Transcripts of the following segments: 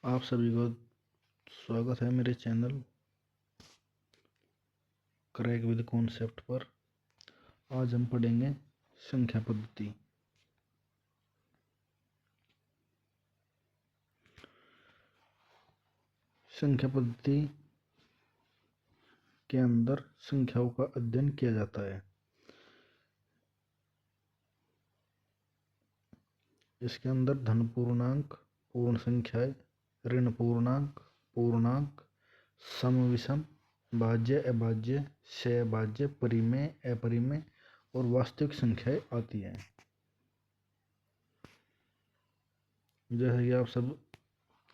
आप सभी को स्वागत है मेरे चैनल क्रैक विद कॉन्सेप्ट पर। आज हम पढ़ेंगे संख्या पद्धति। संख्या पद्धति के अंदर संख्याओं का अध्ययन किया जाता है। इसके अंदर धन पूर्णांक, पूर्ण संख्याएं, ऋण पूर्णांक, पूर्णांक, सम विषम, भाज्य अभाज्य, सहभाज्य, परिमेय अपरिमेय और वास्तविक संख्याएं आती हैं। जैसा कि आप सब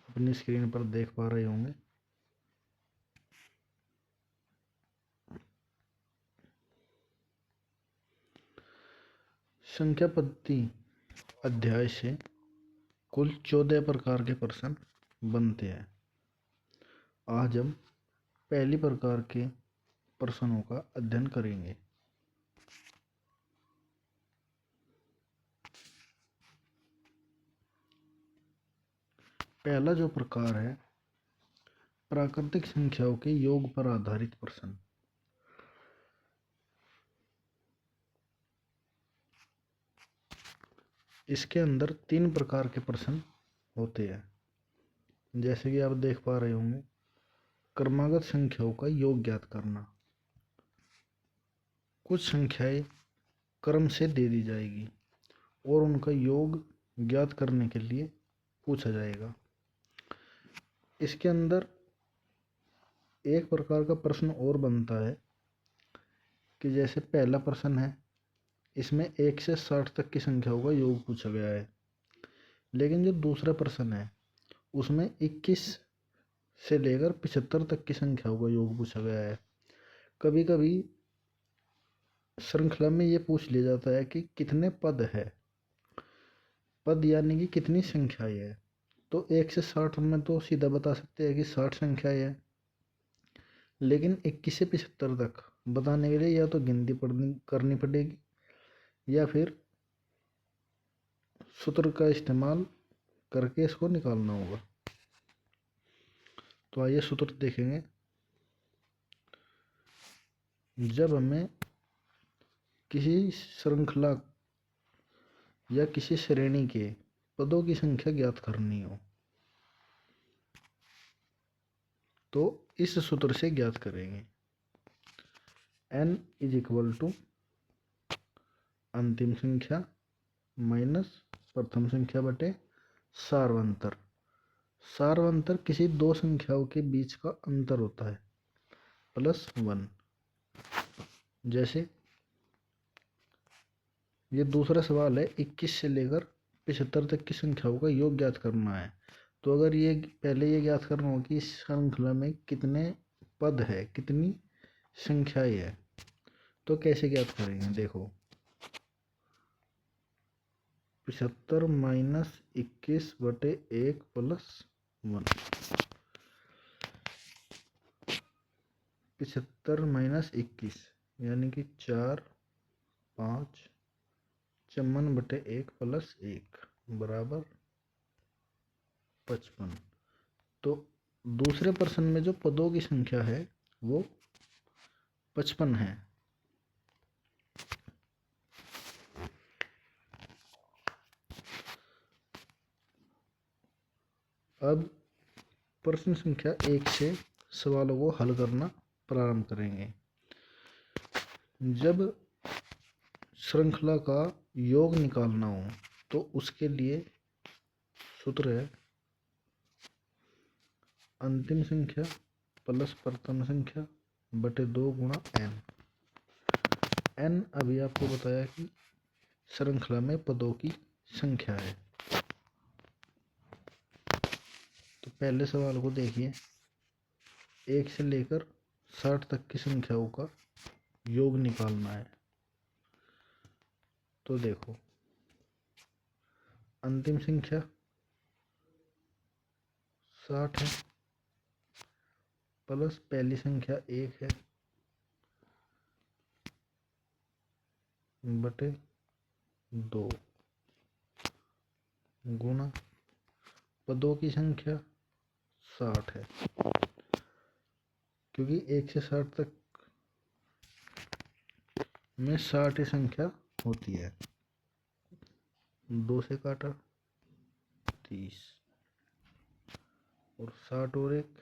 अपनी स्क्रीन पर देख पा रहे होंगे, संख्या पद्धति अध्याय से कुल 14 प्रकार के प्रश्न बनते हैं। आज हम पहली प्रकार के प्रश्नों का अध्ययन करेंगे। पहला जो प्रकार है, प्राकृतिक संख्याओं के योग पर आधारित प्रश्न। इसके अंदर 3 प्रकार के प्रश्न होते हैं। जैसे कि आप देख पा रहे होंगे, क्रमागत संख्याओं का योग ज्ञात करना। कुछ संख्याएं क्रम से दे दी जाएगी और उनका योग ज्ञात करने के लिए पूछा जाएगा। इसके अंदर एक प्रकार का प्रश्न और बनता है कि जैसे पहला प्रश्न है, इसमें 1 से 60 तक की संख्याओं का योग पूछा गया है। लेकिन जो दूसरा प्रश्न है, उसमें 21 से लेकर 75 तक की संख्याओं का योग पूछा गया है। कभी कभी श्रृंखला में ये पूछ लिया जाता है कि कितने पद है। पद यानी कि कितनी संख्याएं है। तो 1 से 60 में तो सीधा बता सकते हैं कि 60 संख्याएं है। लेकिन 21 से 75 तक बताने के लिए या तो गिनती करनी पड़ेगी या फिर सूत्र का इस्तेमाल करके इसको निकालना होगा। तो आइए सूत्र देखेंगे। जब हमें किसी श्रृंखला या किसी श्रेणी के पदों की संख्या ज्ञात करनी हो तो इस सूत्र से ज्ञात करेंगे। n इज इक्वल टू अंतिम संख्या माइनस प्रथम संख्या बटे सार्वंतर। सार्वंतर किसी दो संख्याओं के बीच का अंतर होता है, +1। जैसे ये दूसरा सवाल है, 21 से लेकर 75 तक की संख्याओं का योग ज्ञात करना है। तो अगर ये पहले ये ज्ञात करना हो कि इस श्रृंखला में कितने पद है, कितनी संख्याएं है, तो कैसे ज्ञात करेंगे। देखो, 75 माइनस 21 बटे 1 + 1। 75 माइनस 21 यानी कि 4, 5, 54 बटे 1 + 1 बराबर 55। तो दूसरे प्रश्न में जो पदों की संख्या है वो 55 है। अब प्रश्न संख्या 1 से सवालों को हल करना प्रारंभ करेंगे। जब श्रृंखला का योग निकालना हो तो उसके लिए सूत्र है अंतिम संख्या प्लस प्रथम संख्या बटे 2 गुणा n। n अभी आपको बताया कि श्रृंखला में पदों की संख्या है। तो पहले सवाल को देखिए, 1 से लेकर 60 तक की संख्याओं का योग निकालना है। तो देखो, अंतिम संख्या 60 है प्लस पहली संख्या 1 है बटे 2 गुणा पदों की संख्या 60 है, क्योंकि 1 से 60 तक में 60 ही संख्या होती है। 2 से काटा 30 और 60 और 1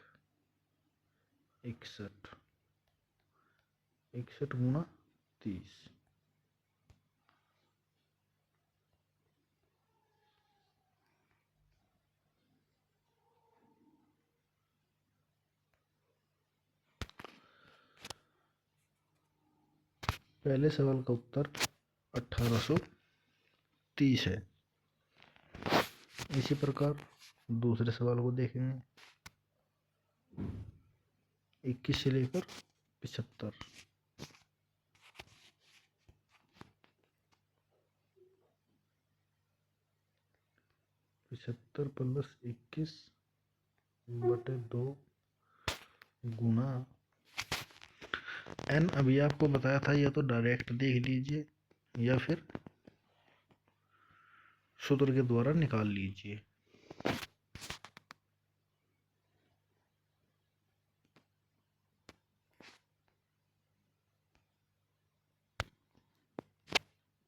61, 61 गुना 30। पहले सवाल का उत्तर 1830 है। इसी प्रकार दूसरे सवाल को देखेंगे। 21 से लेकर 75। 75 प्लस 21 बटे 2 गुना n। अभी आपको बताया था, या तो डायरेक्ट देख लीजिए या फिर सूत्र के द्वारा निकाल लीजिए।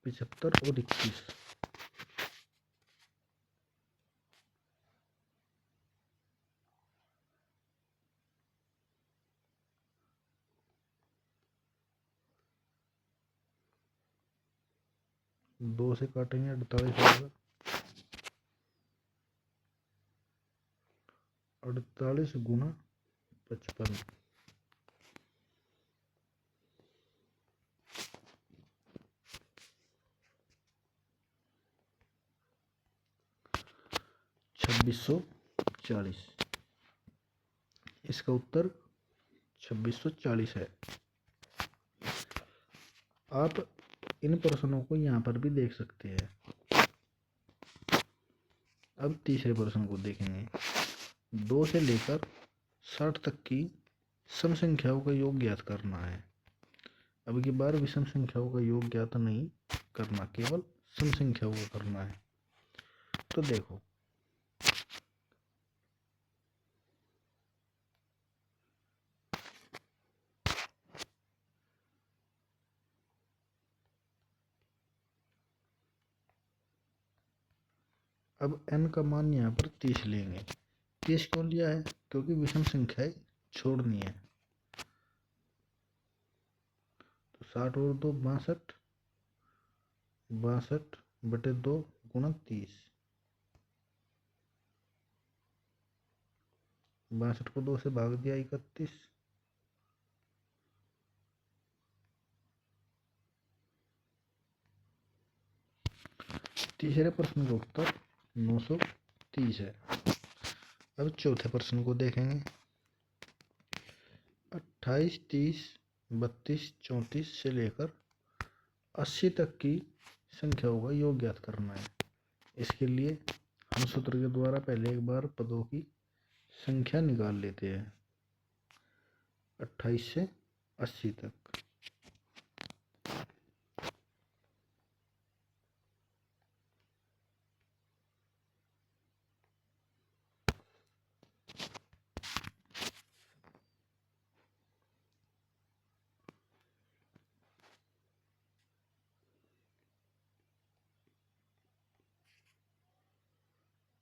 पिछहत्तर और 21, दो से काटेंगे 48 होगा। 48 गुना 55, 2640। इसका उत्तर 2640 है। आप इन प्रश्नों को यहाँ पर भी देख सकते हैं। अब तीसरे प्रश्न को देखेंगे। 2 से लेकर 60 तक की सम संख्याओं का योग ज्ञात करना है। अब की बार विषम संख्याओं का योग ज्ञात नहीं करना, केवल सम संख्याओं का करना है। तो देखो, अब n का मान यहाँ पर 30 लेंगे। 30 क्यों लिया है? क्योंकि विषम संख्याएं छोड़नी है। तो 60 और 2 62, 62 बटे 2 गुणा 30। 62 को 2 से भाग दिया 31। तीसरे प्रश्न का उत्तर 930 है। अब चौथे प्रश्न को देखेंगे। 28, 30, 32, 34 से लेकर 80 तक की संख्याओं का योग ज्ञात करना है। इसके लिए हम सूत्र के द्वारा पहले एक बार पदों की संख्या निकाल लेते हैं। 28 से 80 तक।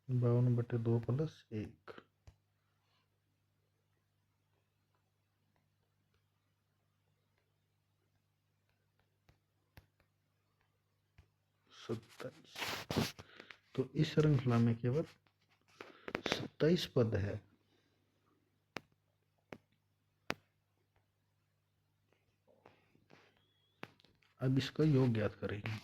बावन बटे 2 प्लस 1, 27। तो इस श्रृंखला में केवल 27 पद है। अब इसका योग ज्ञात करेंगे।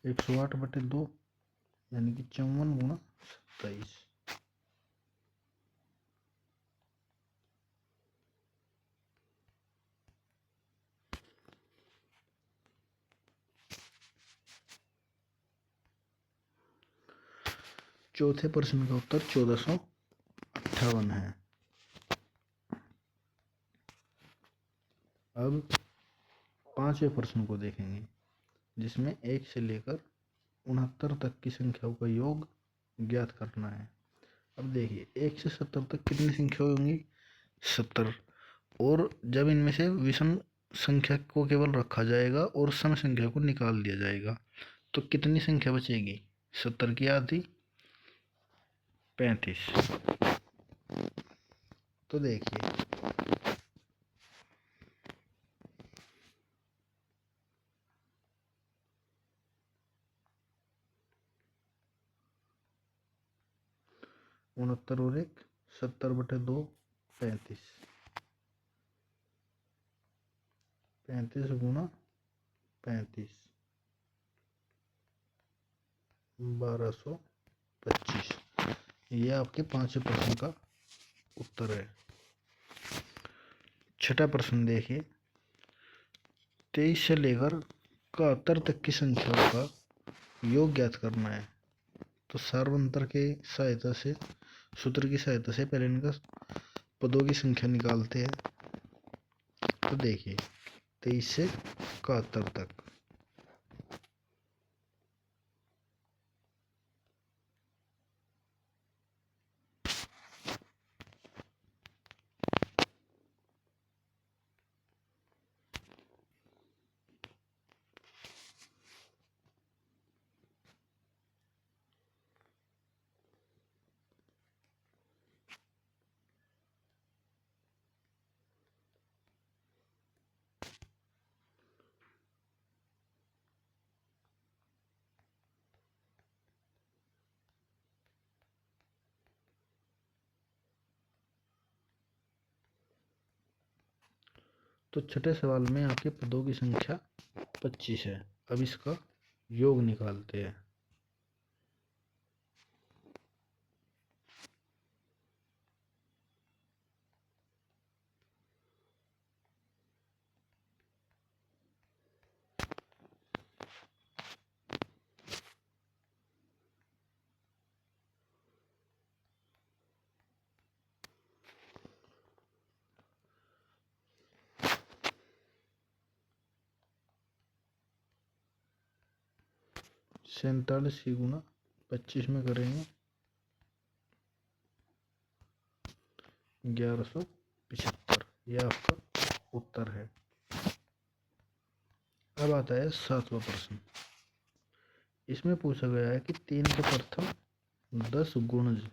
एक 108 बटे 2 यानी कि 54 गुना 27। चौथे प्रश्न का उत्तर 1458 है। अब पांचवें प्रश्न को देखेंगे, जिसमें 1 से लेकर 69 तक की संख्याओं का योग ज्ञात करना है। अब देखिए 1 से 70 तक कितनी संख्या होंगी? 70। और जब इनमें से विषम संख्या को केवल रखा जाएगा और सम संख्या को निकाल दिया जाएगा तो कितनी संख्या बचेगी? 70 की आधी 35। तो देखिए 69 और 1 70/2 35। 35 गुना 35 1225। ये आपके पांचवें प्रश्न का उत्तर है। छठा प्रश्न देखिए, 23 से लेकर 71 तक की संख्याओं का योग ज्ञात करना है। तो सार्वंतर के सहायता से, सूत्र की सहायता से पहले इनका पदों की संख्या निकालते हैं। तो देखिए 23 से 71 तक, तो छठे सवाल में आपके पदों की संख्या 25 है। अब इसका योग निकालते हैं। सैंतालीस ही गुना 25 में करेंगे 1175। यह आपका उत्तर है। अब आता है सातवां प्रश्न। इसमें पूछा गया है कि 3 के प्रथम 10 गुणज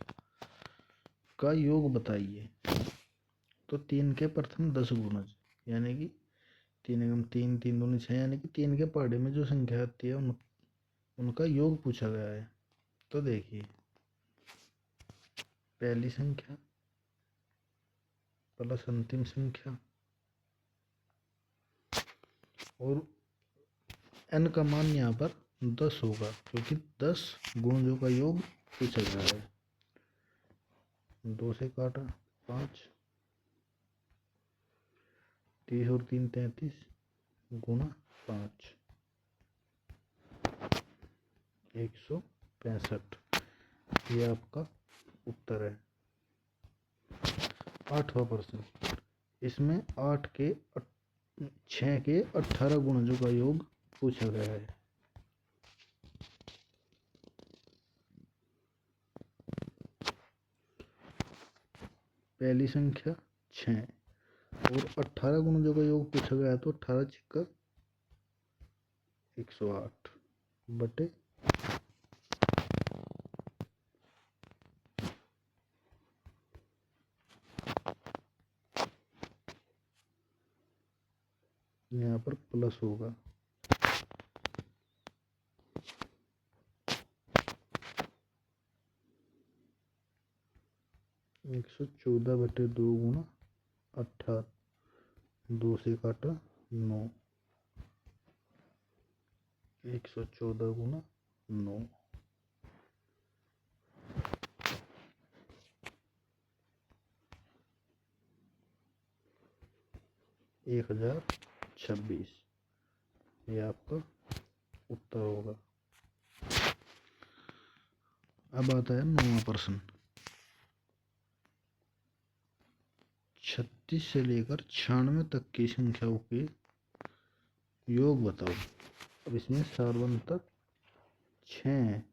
का योग बताइए। तो 3 के प्रथम 10 गुणज यानी कि 3 एकम 3 3 दूनी 6, यानी कि 3 के पहाड़े में जो संख्या आती है उनका योग पूछा गया है। तो देखिए पहली संख्या प्लस अंतिम संख्या और n का मान यहाँ पर 10 होगा, क्योंकि 10 गुणजों का योग पूछा गया है। 2 से काटा 5, 30 और 3 33 गुना 5 165। ये आपका उत्तर है। आठवां प्रश्न। इसमें 6 के 18 गुणजों का योग पूछा गया है। पहली संख्या 6 और 18 गुणजों का योग पूछा गया है। तो 18 छिक्का 108 बटे यहाँ पर प्लस होगा 114/2 गुना 18, 2 से काटा 9, 114 गुना 9 1026। ये आपका उत्तर होगा। अब आता है 9वां प्रश्न। 36 से लेकर 96 तक की संख्याओं के योग बताओ। अब इसमें सार्वंतर 6 है।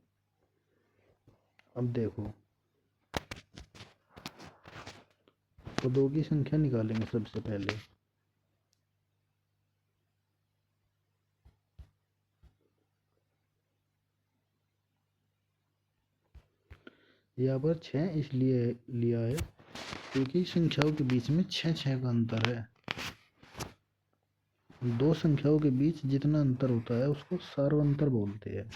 अब देखो, पदों की संख्या निकालेंगे सबसे पहले। यहाँ पर 6 इसलिए लिया है क्योंकि संख्याओं के बीच में 6 का अंतर है। दो संख्याओं के बीच जितना अंतर होता है उसको सार्वंतर बोलते हैं।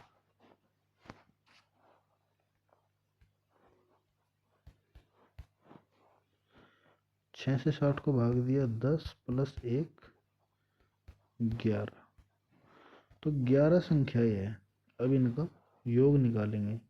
छः से 60 को भाग दिया 10 प्लस 1 11, तो 11 संख्याएं हैं। अब इनका योग निकालेंगे।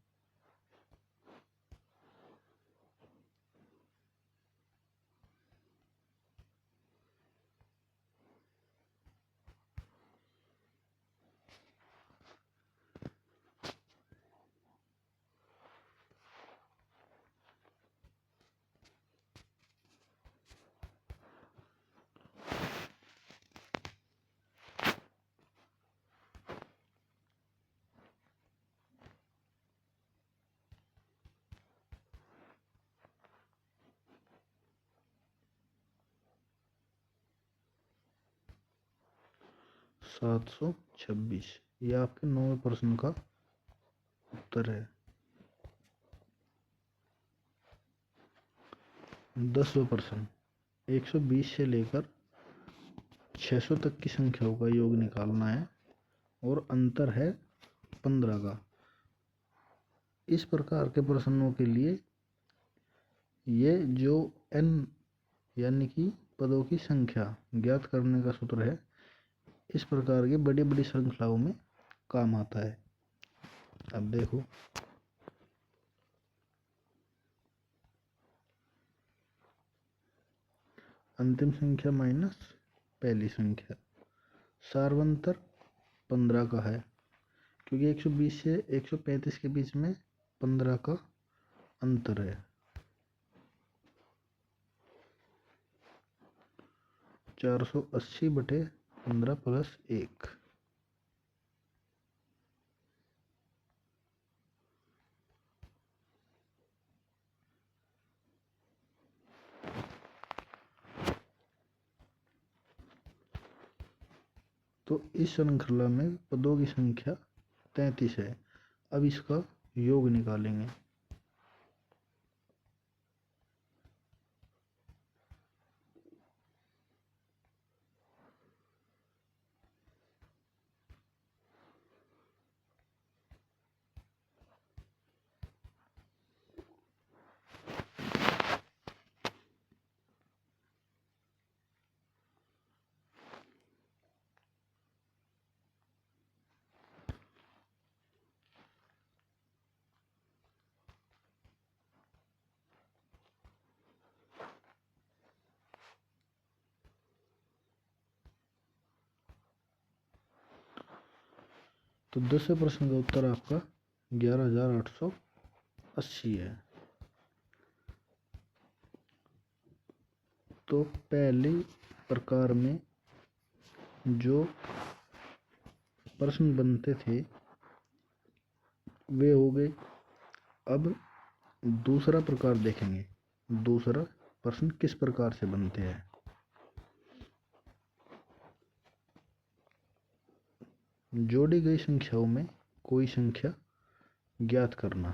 सात सौ छब्बीस, ये आपके 9वें प्रश्न का उत्तर है। 10वां प्रश्न। 120 से लेकर 600 तक की संख्याओं का योग निकालना है और अंतर है 15 का। इस प्रकार के प्रश्नों के लिए ये जो n यानी कि पदों की संख्या ज्ञात करने का सूत्र है, इस प्रकार की बड़ी बड़ी श्रृंखलाओं में काम आता है। अब देखो, अंतिम संख्या माइनस पहली संख्या, सार्वंतर 15 का है क्योंकि 120 से 135 के बीच में 15 का अंतर है। 480 बटे 15 प्लस 1, तो इस श्रृंखला में पदों की संख्या 33 है। अब इसका योग निकालेंगे। तो 10वें प्रश्न का उत्तर आपका 11,880 है। तो पहले प्रकार में जो प्रश्न बनते थे वे हो गए। अब दूसरा प्रकार देखेंगे। दूसरा प्रश्न किस प्रकार से बनते हैं। जोड़ी गई संख्याओं में कोई संख्या ज्ञात करना।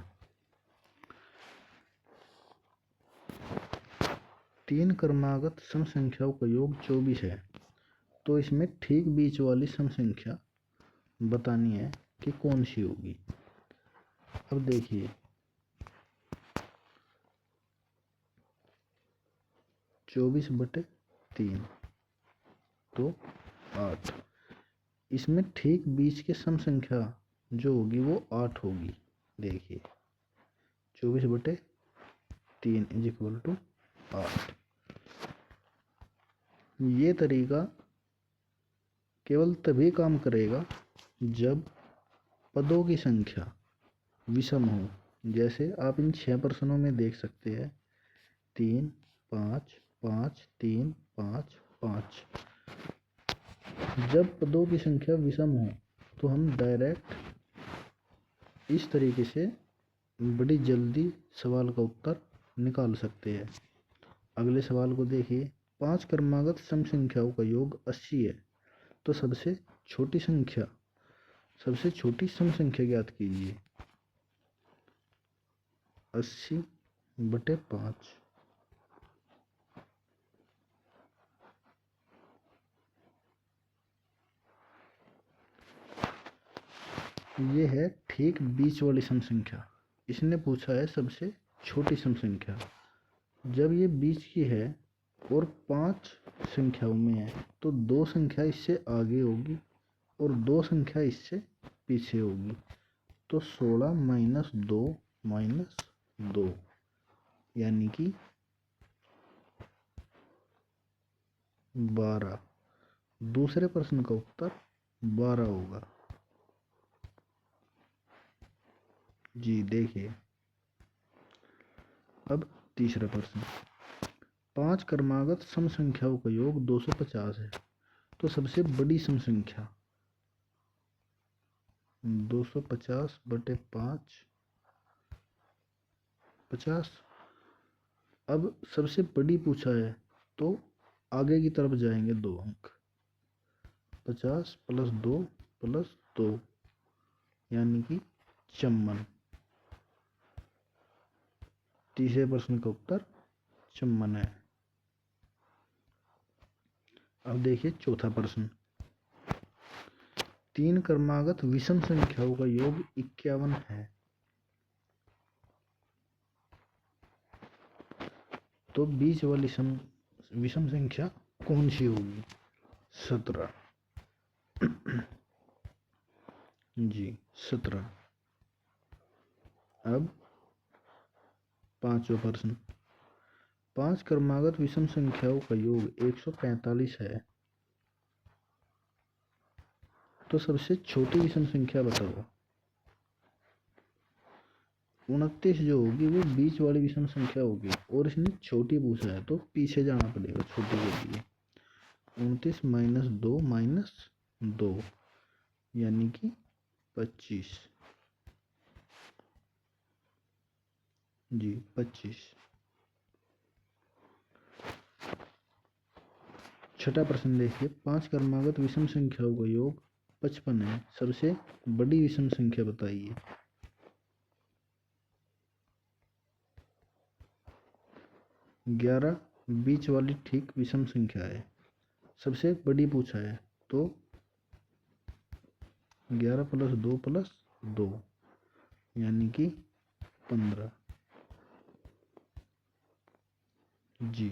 3 क्रमागत सम संख्याओं का योग 24 है, तो इसमें ठीक बीच वाली सम संख्या बतानी है कि कौन सी होगी। अब देखिए, 24 बटे 3 तो 8। इसमें ठीक बीच की सम संख्या जो होगी वो 8 होगी। देखिए, 24 बटे 3 इज इक्वल टू 8। ये तरीका केवल तभी काम करेगा जब पदों की संख्या विषम हो, जैसे आप इन 6 प्रश्नों में देख सकते हैं 3 5 5 3 5 5। जब पदों की संख्या विषम हो तो हम डायरेक्ट इस तरीके से बड़ी जल्दी सवाल का उत्तर निकाल सकते हैं। अगले सवाल को देखिए, 5 क्रमागत सम संख्याओं का योग 80 है, तो सबसे छोटी सम संख्या ज्ञात कीजिए। 80/5। ये है ठीक बीच वाली सम संख्या। इसने पूछा है सबसे छोटी सम संख्या। जब ये बीच की है और 5 संख्याओं में है तो 2 संख्या इससे आगे होगी और 2 संख्या इससे पीछे होगी। तो 16 - 2 - 2 यानी कि 12। दूसरे प्रश्न का उत्तर 12 होगा। जी देखिए, अब तीसरा प्रश्न, 5 क्रमागत सम संख्याओं का योग 250 है, तो सबसे बड़ी सम संख्या 250/5 50। अब सबसे बड़ी पूछा है तो आगे की तरफ जाएंगे 2 अंक। 50 + 2 + 2 यानी कि 54। तीसरे प्रश्न का उत्तर 54 है। अब देखिए चौथा प्रश्न, 3 क्रमागत विषम संख्याओं का योग 51 है, तो बीच वाली विषम संख्या कौन सी होगी? 17। जी 17। अब पांचवा प्रश्न, 5 क्रमागत विषम संख्याओं का योग 145 है, तो सबसे छोटी विषम संख्या बताओ। 29 जो होगी वो बीच वाली विषम संख्या होगी और इसने छोटी पूछा है तो पीछे जाना पड़ेगा छोटी के लिए। 29 - 2 - 2 यानी कि 25। जी 25। छठा प्रश्न देखिए, 5 क्रमागत विषम संख्याओं का योग 55 है, सबसे बड़ी विषम संख्या बताइए। 11 बीच वाली ठीक विषम संख्या है, सबसे बड़ी पूछा है तो 11 + 2 + 2 यानी कि 15। जी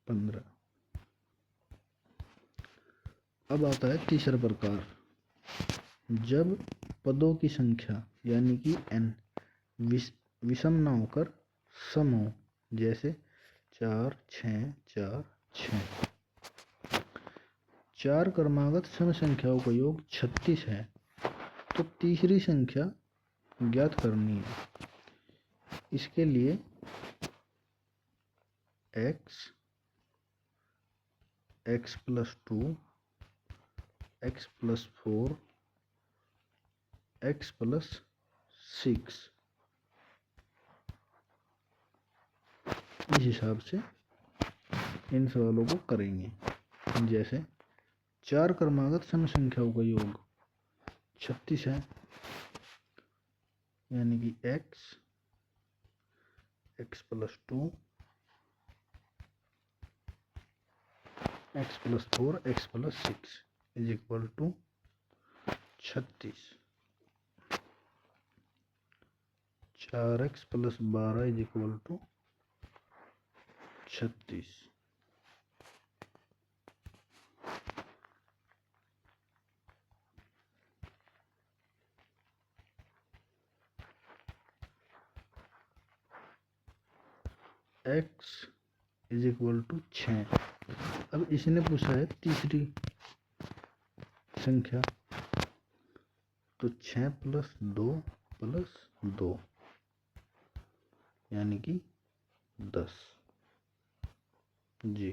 15। अब आता है तीसरा प्रकार, जब पदों की संख्या यानी कि n विषम ना होकर सम हो, जैसे 4 6 4 6। 4 क्रमागत सम संख्याओं का योग 36 है, तो तीसरी संख्या ज्ञात करनी है। इसके लिए x + 2 x + 4 x + 6 इस हिसाब से इन सवालों को करेंगे। जैसे 4 क्रमागत सम संख्याओं का योग 36 है, यानी कि x + 2 x + 4 x + 6 = 36। 4x + 12 = 36। x = 6। अब इसने पूछा है तीसरी संख्या, तो 6 + 2 + 2 यानी कि 10 जी।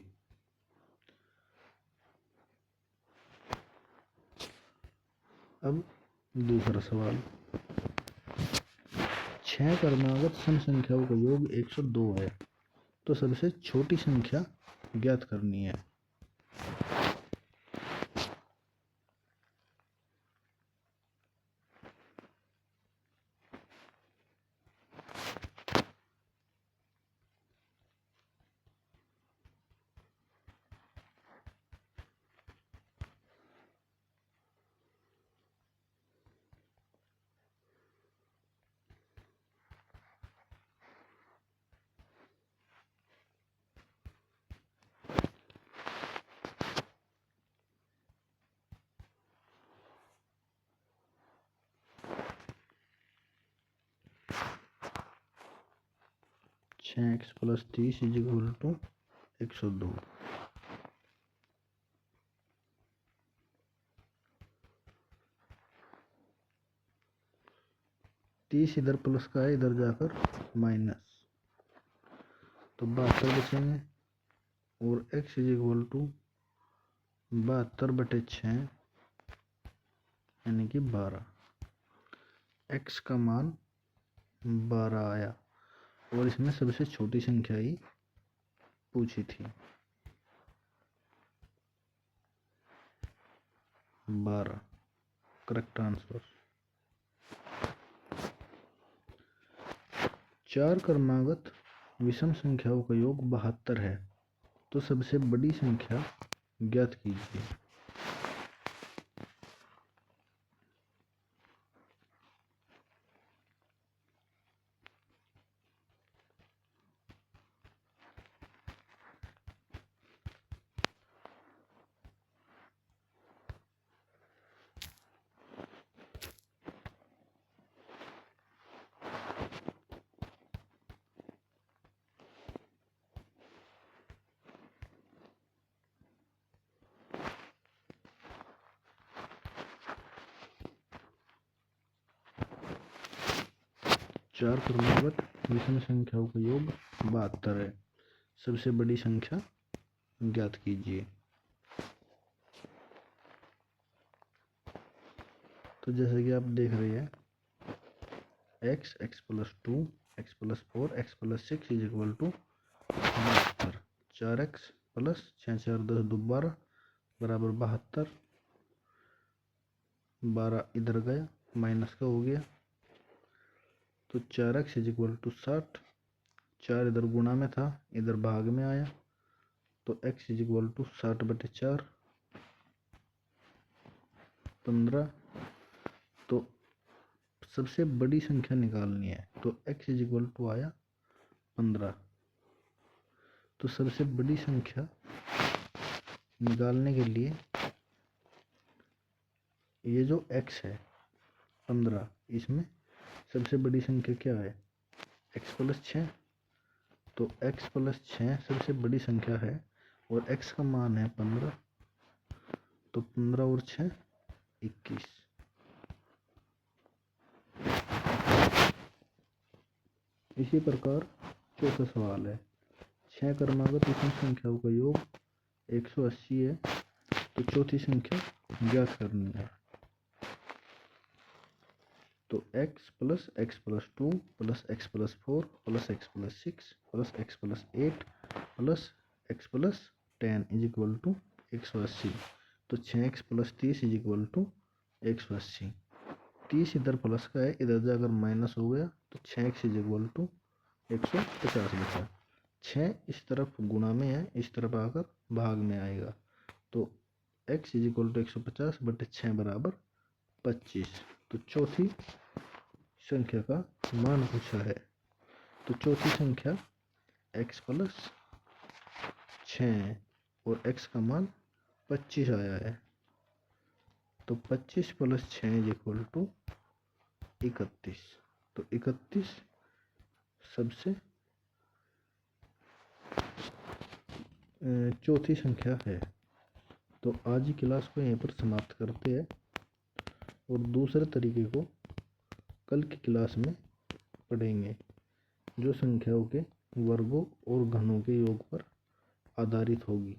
अब दूसरा सवाल, 6 क्रमागत सम संख्याओं का योग 102 है, तो सबसे छोटी संख्या ज्ञात करनी है। छः एक्स + 30 = 102। तीस इधर प्लस का है, इधर जाकर माइनस, तो 72 बचेंगे और x = 72/6 यानी कि 12। x का मान 12 आया और इसमें सबसे छोटी संख्या ही पूछी थी 12। Correct answer. 4 क्रमागत विषम संख्याओं का योग 72 है, तो सबसे बड़ी संख्या ज्ञात कीजिए। चार क्रमागत विषम संख्याओं का योग 72 है, सबसे बड़ी संख्या ज्ञात कीजिए। तो जैसे कि आप देख रहे हैं, x + 2 x + 4 x + 6 = 72। 4x + 6 4 10 2 12 = 72। 12 इधर गया, माइनस का हो गया, तो 4x = 60। 4 इधर गुणा में था, इधर भाग में आया, तो x = 60/4 15। तो सबसे बड़ी संख्या निकालनी है, तो x = आया 15। तो सबसे बड़ी संख्या निकालने के लिए ये जो x है 15, इसमें सबसे बड़ी संख्या क्या है, x + 6। तो x + 6 सबसे बड़ी संख्या है और x का मान है 15, तो 15 और 6 21। इसी प्रकार चौथा सवाल है, 6 क्रमागत विषम संख्याओं का योग 180 है, तो चौथी संख्या ज्ञात करनी है। तो x + x + 2 + x + 4 + x + 6 + x + 8 + x + 10 = 180। तो 6x + 30 = 180। 30 इधर प्लस का है, इधर जाकर माइनस हो गया, तो 6x = 150 बचा। 6 इस तरफ गुणा में है, इस तरफ आकर भाग में आएगा, तो x = 150/6 = 25। तो चौथी संख्या का मान पूछा है, तो चौथी संख्या x + 6 और x का मान 25 आया है, तो 25 + 6 = 31। तो 31 सबसे चौथी संख्या है। तो आज की क्लास को यहीं पर समाप्त करते हैं। और दूसरे तरीके को कल की क्लास में पढ़ेंगे, जो संख्याओं के वर्गों और घनों के योग पर आधारित होगी।